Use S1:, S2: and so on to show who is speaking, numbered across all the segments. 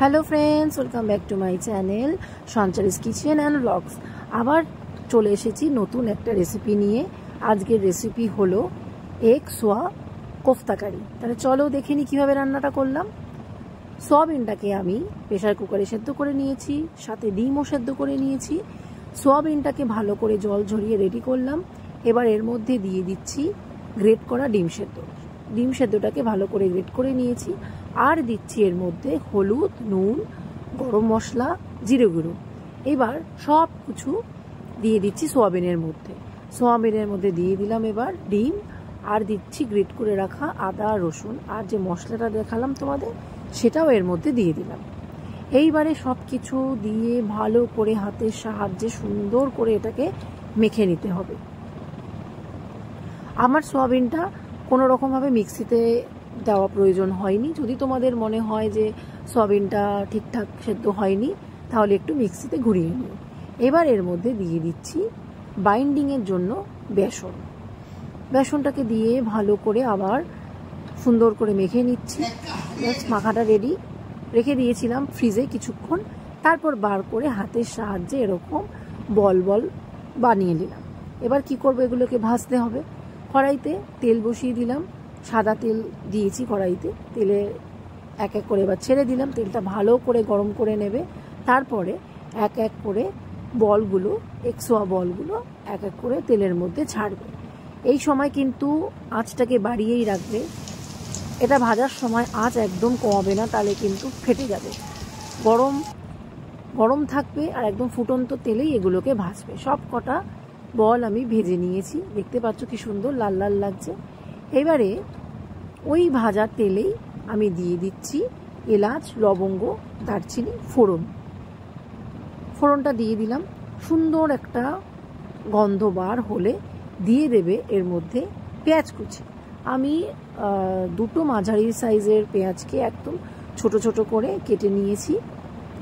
S1: Hello friends, welcome back to my channel Sanchari's kitchen and blogs. আবার চলে এসেছি নতুন একটা রেসিপি নিয়ে। আজকের রেসিপি হলো এগ সোয়া কোফতা কারি। তাহলে চলো দেখে নিই কীভাবে রান্নাটা করলাম। সোয়াবিনটাকে আমি প্রেশার কুকারে সেদ্ধ করে নিয়েছি, সাথে ডিমও সেদ্ধ করে নিয়েছি। সোয়াবিনটাকে ভালো করে জল ঝরিয়ে রেডি করলাম। এবার এর মধ্যে দিয়ে দিচ্ছি গ্রেট করা ডিম সেদ্ধ। ডিম সেদ্ধটাকে ভালো করে গ্রেট করে নিয়েছি। আর দিচ্ছি এর মধ্যে হলুদ, নুন, গরম মশলা, জিরে গুঁড়ো। এবার সব কিছু দিয়ে দিচ্ছি সোয়াবিনের মধ্যে। সোয়াবিনের মধ্যে দিয়ে দিলাম এবার ডিম, আর দিচ্ছি গ্রেট করে রাখা আদা, রসুন, আর যে মশলাটা দেখালাম তোমাদের সেটাও এর মধ্যে দিয়ে দিলাম। এইবারে সব কিছু দিয়ে ভালো করে হাতের সাহায্যে সুন্দর করে এটাকে মেখে নিতে হবে। আমার সোয়াবিনটা কোনো রকমভাবে মিক্সিতে দেওয়া প্রয়োজন হয়নি। যদি তোমাদের মনে হয় যে সোয়াবিনটা ঠিকঠাক সেদ্ধ হয়নি, তাহলে একটু মিক্সিতে ঘুরিয়ে নিও। এবার এর মধ্যে দিয়ে দিচ্ছি বাইন্ডিংয়ের জন্য বেসন। বেসনটাকে দিয়ে ভালো করে আবার সুন্দর করে মেখে নিচ্ছি। মাখাটা রেডি রেখে দিয়েছিলাম ফ্রিজে কিছুক্ষণ, তারপর বার করে হাতের সাহায্যে এরকম বল বল বানিয়ে নিলাম। এবার কি করবো, এগুলোকে ভাজতে হবে। কড়াইতে তেল বসিয়ে দিলাম, সাদা তেল দিয়েছি কড়াইতে। তেলে এক এক করে এবার ছেড়ে দিলাম। তেলটা ভালো করে গরম করে নেবে। তারপরে এক এক করে বলগুলো, এক্সোয়া বলগুলো এক এক করে তেলের মধ্যে ছাড়বে। এই সময় কিন্তু আঁচটাকে বাড়িয়েই রাখবে। এটা ভাজার সময় আঁচ একদম কমাবে না, তাহলে কিন্তু ফেটে যাবে। গরম গরম থাকবে আর একদম ফুটন্ত তেলেই এগুলোকে ভাজবে। সব কটা বল আমি ভেজে নিয়েছি, দেখতে পাচ্ছ কি সুন্দর লাল লাল লাগছে। এবারে ওই ভাজা তেলেই আমি দিয়ে দিচ্ছি এলাচ, লবঙ্গ, দারচিনি, ফোড়নটা দিয়ে দিলাম। সুন্দর একটা গন্ধ বার হলে দিয়ে দেবে এর মধ্যে পেঁয়াজ কুচি। আমি দুটো মাঝারি সাইজের পেঁয়াজকে একদম ছোট ছোট করে কেটে নিয়েছি,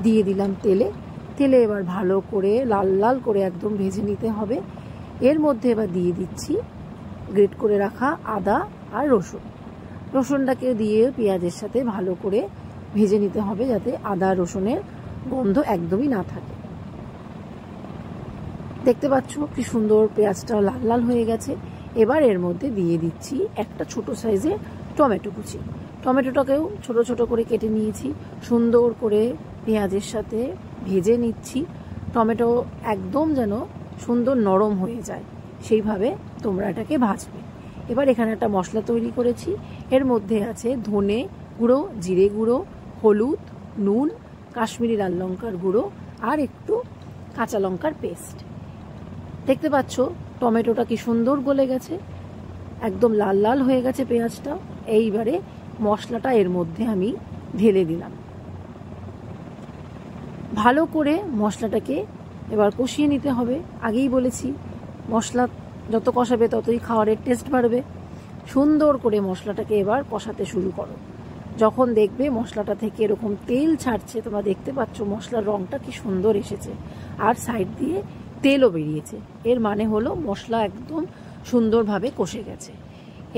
S1: দিয়ে দিলাম তেলে। এবার ভালো করে লাল লাল করে একদম ভেজে নিতে হবে। এর মধ্যে এবার দিয়ে দিচ্ছি গ্রেট করে রাখা আদা আর রসুনটাকে দিয়ে পেঁয়াজের সাথে ভালো করে ভেজে নিতে হবে, যাতে আদা রসুনের গন্ধ একদমই না থাকে। দেখতে পাচ্ছ কি সুন্দর পেঁয়াজটা লাল লাল হয়ে গেছে। এবার এর মধ্যে দিয়ে দিচ্ছি একটা ছোট সাইজের টমেটো কুচি। টমেটোটাকেও ছোট ছোট করে কেটে নিয়েছি, সুন্দর করে পেঁয়াজের সাথে ভেজে নিচ্ছি। টমেটো একদম যেন সুন্দর নরম হয়ে যায়, সেইভাবে তোমরা এটাকে ভাজবে। এবার এখানে একটা মশলা তৈরি করেছি। এর মধ্যে আছে ধনে গুঁড়ো, জিরে গুঁড়ো, হলুদ, নুন, কাশ্মীরি লাল লঙ্কার গুঁড়ো, আর একটু কাঁচা লঙ্কার পেস্ট। দেখতে পাচ্ছ টমেটোটা কি সুন্দর গলে গেছে, একদম লাল লাল হয়ে গেছে পেঁয়াজটা। এইবারে মশলাটা এর মধ্যে আমি ঢেলে দিলাম। ভালো করে মশলাটাকে এবার কষিয়ে নিতে হবে। আগেই বলেছি মশলা যত কষাবে ততই খাবারের টেস্ট বাড়বে। সুন্দর করে মশলাটাকে এবার কষাতে শুরু করো। যখন দেখবে মশলাটা থেকে এরকম তেল ছাড়ছে, তোমরা দেখতে পাচ্ছ মশলার রঙটা কি সুন্দর এসেছে, আর সাইড দিয়ে তেলও বেরিয়েছে, এর মানে হলো মশলা একদম সুন্দরভাবে কষে গেছে।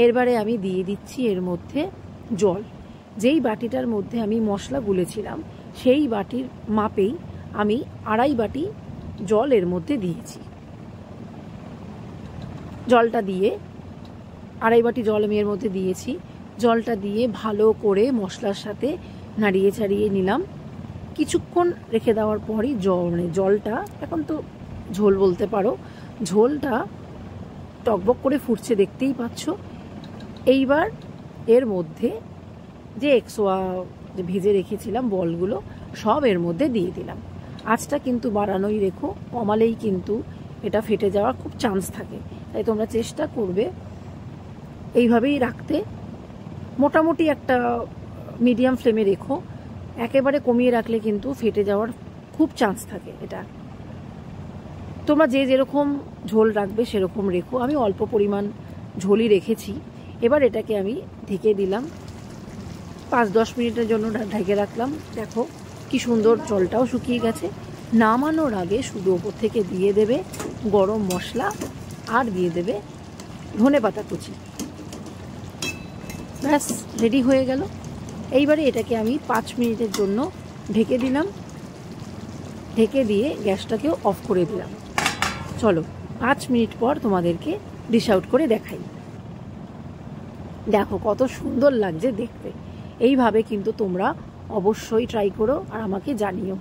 S1: এরবারে আমি দিয়ে দিচ্ছি এর মধ্যে জল। যেই বাটিটার মধ্যে আমি মশলা গুলেছিলাম সেই বাটির মাপেই আমি 2.5 বাটি জল এর মধ্যে দিয়েছি। জলটা দিয়ে 2.5 বাটি জল আমি এর মধ্যে দিয়েছি। জলটা দিয়ে ভালো করে মশলার সাথে নাড়িয়ে ছাড়িয়ে নিলাম। কিছুক্ষণ রেখে দেওয়ার পরই জলটা, এখন তো ঝোল বলতে পারো, ঝোলটা টকবক করে ফুটছে, দেখতেই পাচ্ছ। এইবার এর মধ্যে যে এক্সোয়া যে ভেজে রেখেছিলাম বলগুলো সব এর মধ্যে দিয়ে দিলাম। আঁচটা কিন্তু বাড়ানোই রেখো, কমালেই কিন্তু এটা ফেটে যাওয়ার খুব চান্স থাকে, তাই তোমরা চেষ্টা করবে এইভাবেই রাখতে। মোটামুটি একটা মিডিয়াম ফ্লেমে রেখো, একেবারে কমিয়ে রাখলে কিন্তু ফেটে যাওয়ার খুব চান্স থাকে। এটা তোমরা যে যেরকম ঝোল রাখবে সেরকম রেখো। আমি অল্প পরিমাণ ঝোলই রেখেছি। এবার এটাকে আমি ঢেকে দিলাম, 5-10 মিনিটের জন্য ঢেকে রাখলাম। দেখো কি সুন্দর জলটাও শুকিয়ে গেছে। নামানোর আগে শুধু ওপর থেকে দিয়ে দেবে গরম মশলা, আর দিয়ে দেবে ধনেপাতা কুচি। ব্যাস রেডি হয়ে গেল। এইবারে এটাকে আমি 5 মিনিটের জন্য ঢেকে দিলাম, ঢেকে দিয়ে গ্যাসটাকেও অফ করে দিলাম। চলো 5 মিনিট পর তোমাদেরকে ডিশ আউট করে দেখাই। দেখো কত সুন্দর লাগছে দেখতে। এইভাবে কিন্তু তোমরা অবশ্যই ট্রাই করো আর আমাকে জানিও।